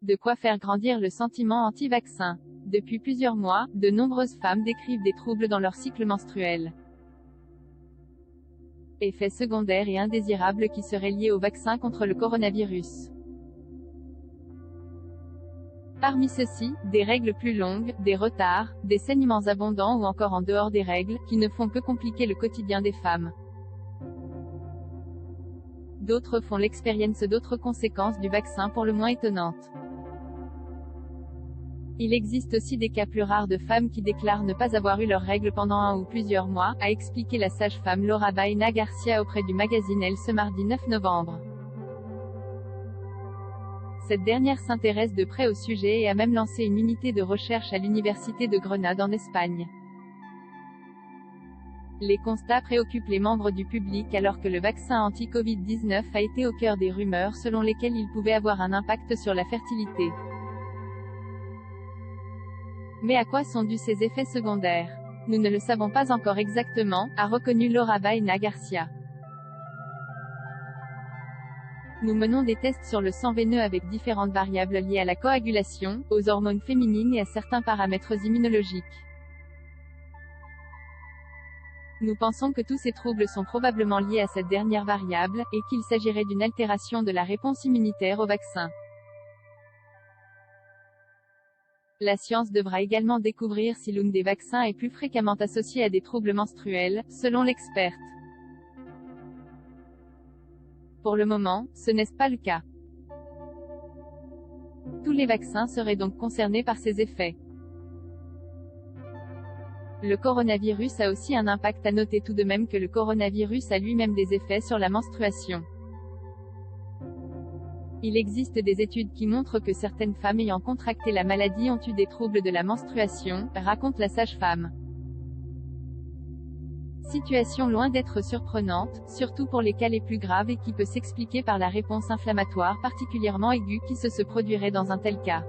De quoi faire grandir le sentiment anti-vaccin. Depuis plusieurs mois, de nombreuses femmes décrivent des troubles dans leur cycle menstruel. Effets secondaires et indésirables qui seraient liés au vaccin contre le coronavirus. Parmi ceux-ci, des règles plus longues, des retards, des saignements abondants ou encore en dehors des règles, qui ne font que compliquer le quotidien des femmes. D'autres font l'expérience d'autres conséquences du vaccin pour le moins étonnantes. Il existe aussi des cas plus rares de femmes qui déclarent ne pas avoir eu leurs règles pendant 1 ou plusieurs mois, a expliqué la sage-femme Laura Baena Garcia auprès du magazine Elle ce mardi 9 novembre. Cette dernière s'intéresse de près au sujet et a même lancé une unité de recherche à l'université de Grenade en Espagne. Les constats préoccupent les membres du public alors que le vaccin anti-Covid-19 a été au cœur des rumeurs selon lesquelles il pouvait avoir un impact sur la fertilité. Mais à quoi sont dus ces effets secondaires? Nous ne le savons pas encore exactement, a reconnu Laura Baena Garcia. Nous menons des tests sur le sang veineux avec différentes variables liées à la coagulation, aux hormones féminines et à certains paramètres immunologiques. Nous pensons que tous ces troubles sont probablement liés à cette dernière variable, et qu'il s'agirait d'une altération de la réponse immunitaire au vaccin. La science devra également découvrir si l'une des vaccins est plus fréquemment associée à des troubles menstruels, selon l'experte. Pour le moment, ce n'est pas le cas. Tous les vaccins seraient donc concernés par ces effets. Le coronavirus a aussi un impact à noter tout de même que le coronavirus a lui-même des effets sur la menstruation. Il existe des études qui montrent que certaines femmes ayant contracté la maladie ont eu des troubles de la menstruation, raconte la sage-femme. Situation loin d'être surprenante, surtout pour les cas les plus graves et qui peut s'expliquer par la réponse inflammatoire particulièrement aiguë qui se produirait dans un tel cas.